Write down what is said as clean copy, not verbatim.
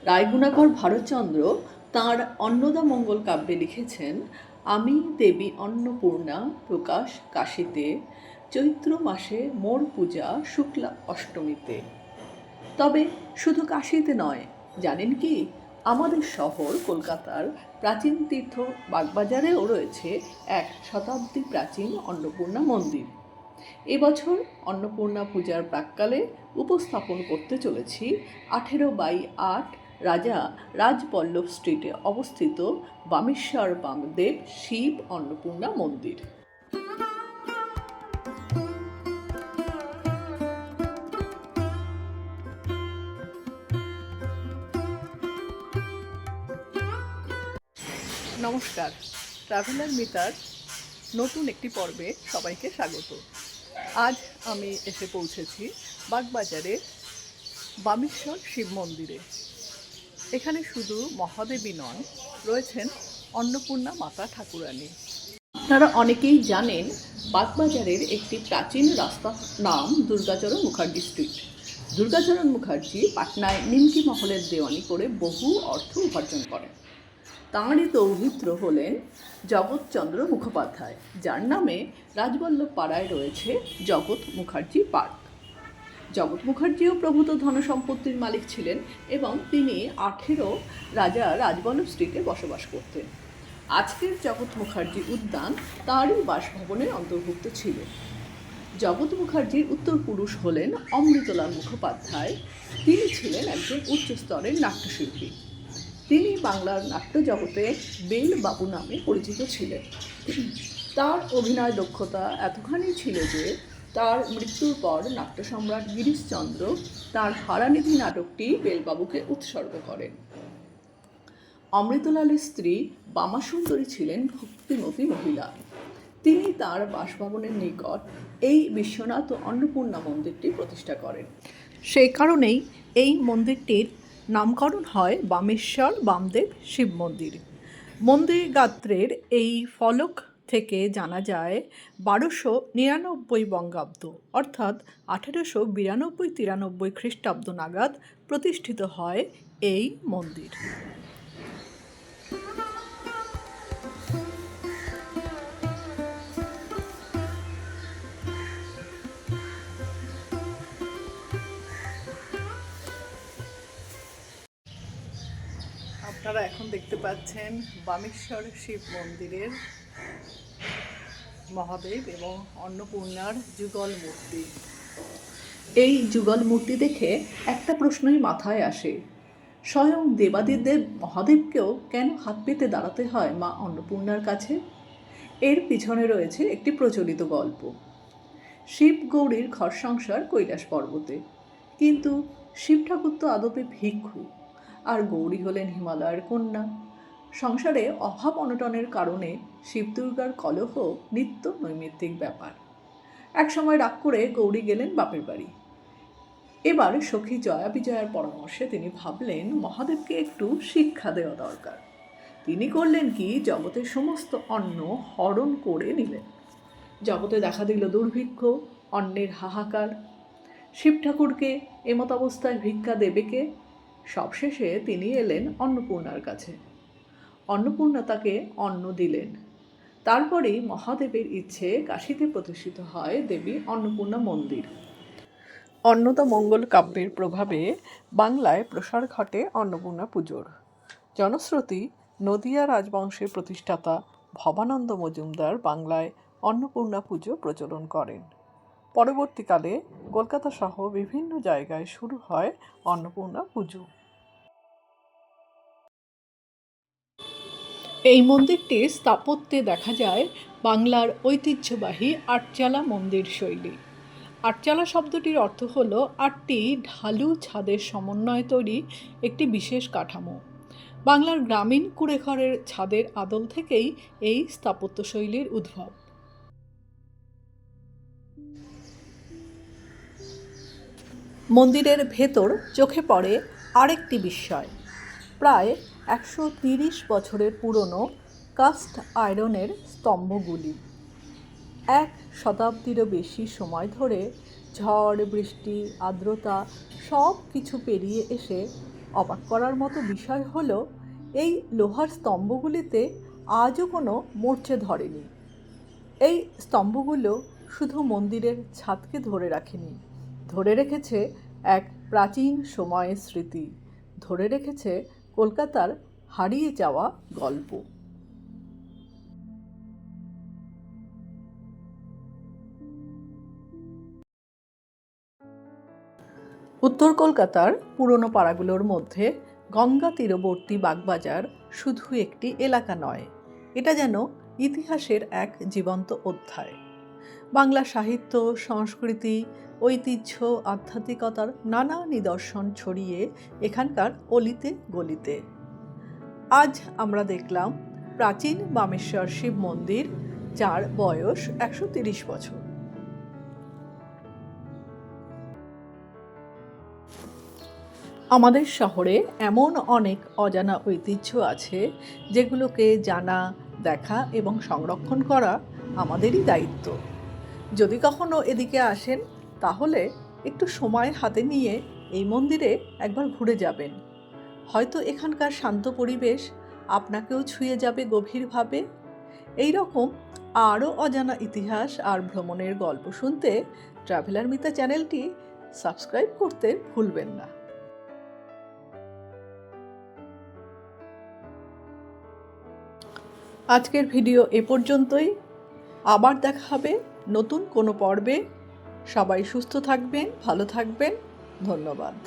রায়গুণাকর ভারতচন্দ্র তাঁর অন্নদামঙ্গল কাব্যে লিখেছেন, আমি দেবী অন্নপূর্ণা প্রকাশ কাশীতে, চৈত্র মাসে মোর পূজা শুক্লা অষ্টমীতে। তবে শুধু কাশীতে নয়, জানেন কি, আমাদের শহর কলকাতার প্রাচীন তীর্থ বাগবাজারেও রয়েছে এক শতাব্দী প্রাচীন অন্নপূর্ণা মন্দির। এবছর অন্নপূর্ণা পূজার প্রাক্কালে উপস্থাপন করতে চলেছি 18/8 রাজা রাজবল্লভ স্ট্রিটে অবস্থিত বামেশ্বর বামদেব শিব অন্নপূর্ণা মন্দির। নমস্কার, ট্রাভেলার মিতার নতুন একটি পর্বে সবাইকে স্বাগত। আজ আমি এসে পৌঁছেছি বাগবাজারের বামেশ্বর শিব মন্দিরে। এখানে শুধু মহাদেবী নন, রয়েছেন অন্নপূর্ণা মাতা ঠাকুরানী। আপনারা অনেকেই জানেন, বাগবাজারের একটি প্রাচীন রাস্তার নাম দুর্গাচরণ মুখার্জি স্ট্রিট। দুর্গাচরণ মুখার্জি পাটনায় নিমকি মহলের দেওয়ানি করে বহু অর্থ উপার্জন করেন। তাঁরই দৌহিত্র হলেন জগৎচন্দ্র মুখোপাধ্যায়, যার নামে রাজবল্লভ পাড়ায় রয়েছে জগৎ মুখার্জি পার্ক। জগৎ মুখার্জিও প্রভূত ধনসম্পত্তির মালিক ছিলেন এবং তিনি 18 রাজা রাজবল্লভ স্ট্রিটে বসবাস করতেন। আজকের জগৎ মুখার্জি উদ্যান তাঁরই বাসভবনের অন্তর্ভুক্ত ছিল। জগৎ মুখার্জির উত্তরপুরুষ হলেন অমৃতলাল মুখোপাধ্যায়। তিনি ছিলেন একজন উচ্চস্তরের নাট্যশিল্পী। তিনি বাংলার নাট্য জগতে বেল বাবু নামে পরিচিত ছিলেন। তার অভিনয় দক্ষতা এতখানি ছিল যে তার মৃত্যুর পর নাট্য সম্রাট গিরিশচন্দ্র তাঁর হারানিধি নাটকটি বেলবাবুকে উৎসর্গ করেন। অমৃতলালের স্ত্রী বামাসুন্দরী ছিলেন ভক্তিমতী মহিলা। তিনি তার বাসভবনের নিকট এই বিশ্বনাথ ও অন্নপূর্ণা মন্দিরটি প্রতিষ্ঠা করেন। সেই কারণেই এই মন্দিরটির নামকরণ হয় বামেশ্বর বামদেব শিব মন্দির। মন্দির গাত্রের এই ফলক থেকে জানা যায় 1299 বঙ্গাব্দ অর্থাৎ 1892-93 খ্রিস্টাব্দ নাগাদ প্রতিষ্ঠিত হয় এই মন্দির। আপনারা এখন দেখতে পাচ্ছেন বামেশ্বর শিব মন্দিরের মহাদেব এবং অন্নপূর্ণার যুগল মূর্তি। এই যুগল মূর্তি দেখে একটা প্রশ্নই মাথায় আসে, স্বয়ং দেবাদিদেব মহাদেবকেও কেন হাত পেতে দাঁড়াতে হয় মা অন্নপূর্ণার কাছে? এর পিছনে রয়েছে একটি প্রচলিত গল্প। শিব গৌরীর ঘর সংসার কৈলাস পর্বতে, কিন্তু শিব ঠাকুর তো আদপে ভিক্ষু, আর গৌরী হলেন হিমালয়ের কন্যা। সংসারে অভাব অনটনের কারণে শিব দুর্গার কলহ নিত্য নৈমিত্তিক ব্যাপার। একসময় রাগ করে গৌরী গেলেন বাপের বাড়ি। এবার সখী জয়া বিজয়ার পরামর্শে তিনি ভাবলেন মহাদেবকে একটু শিক্ষা দেওয়া দরকার। তিনি করলেন কি, জগতের সমস্ত অন্ন হরণ করে নিলেন। জগতে দেখা দিল দুর্ভিক্ষ, অন্নের হাহাকার। শিব ঠাকুরকে এমত অবস্থায় ভিক্ষা দেবে কে? সবশেষে তিনি এলেন অন্নপূর্ণার কাছে। অন্নপূর্ণা তাকে অন্ন দিলেন। তারপরেই মহাদেবের ইচ্ছে কাশীতে প্রতিষ্ঠিত হয় দেবী অন্নপূর্ণা মন্দির। অন্নদামঙ্গল কাব্যের প্রভাবে বাংলায় প্রসার ঘটে অন্নপূর্ণা পুজোর। জনশ্রুতি, নদিয়া রাজবংশের প্রতিষ্ঠাতা ভবানন্দ মজুমদার বাংলায় অন্নপূর্ণা পুজো প্রচলন করেন। পরবর্তীকালে কলকাতা সহ বিভিন্ন জায়গায় শুরু হয় অন্নপূর্ণা পুজো। এই মন্দিরটির স্থাপত্যে দেখা যায় বাংলার ঐতিহ্যবাহী আটচালা মন্দির শৈলী। আটচালা শব্দটির অর্থ হল 8টি ঢালু ছাদের সমন্বয়ে তৈরি একটি বিশেষ কাঠামো। বাংলার গ্রামীণ কুঁড়েঘরের ছাদের আদল থেকেই এই স্থাপত্যশৈলীর উদ্ভব। মন্দিরের ভেতর চোখে পড়ে আরেকটি বিস্ময়, প্রায় 130 বছরের পুরনো কাস্ট আয়রনের স্তম্ভগুলি। 1 শতাব্দীরও বেশি সময় ধরে ঝড়, বৃষ্টি, আর্দ্রতা সব কিছু পেরিয়ে এসে অবাক করার মতো বিষয় হলো এই লোহার স্তম্ভগুলিতে আজও কোনো মরচে ধরেনি। এই স্তম্ভগুলো শুধু মন্দিরের ছাদকে ধরে রাখেনি, ধরে রেখেছে এক প্রাচীন সময়ের স্মৃতি, ধরে রেখেছে কলকাতার হারিয়ে যাওয়া গল্প। উত্তর কলকাতার পুরনো পাড়াগুলোর মধ্যে গঙ্গা তীরবর্তী বাগবাজার শুধু একটি এলাকা নয়, এটা যেন ইতিহাসের এক জীবন্ত অধ্যায়। বাংলা সাহিত্য, সংস্কৃতি, ঐতিহ্য, আধ্যাত্মিকতার নানা নিদর্শন ছড়িয়ে এখানকার অলিতে গলিতে। আজ আমরা দেখলাম প্রাচীন বামেশ্বর শিব মন্দির, যার বয়স 130 বছর। আমাদের শহরে এমন অনেক অজানা ঐতিহ্য আছে যেগুলোকে জানা, দেখা এবং সংরক্ষণ করা আমাদেরই দায়িত্ব। যদি কখনো এদিকে আসেন তাহলে একটু সময় হাতে নিয়ে এই মন্দিরে একবার ঘুরে যাবেন। হয়তো এখানকার শান্ত পরিবেশ আপনাকেও ছুঁয়ে যাবে গভীরভাবে। এই রকম আরও অজানা ইতিহাস আর ভ্রমণের গল্প শুনতে ট্রাভেলার মিতা চ্যানেলটি সাবস্ক্রাইব করতে ভুলবেন না। আজকের ভিডিও এ পর্যন্তই। আবার দেখা হবে নতুন কোনো পর্বে। সবাই সুস্থ থাকবেন, ভালো থাকবেন। ধন্যবাদ।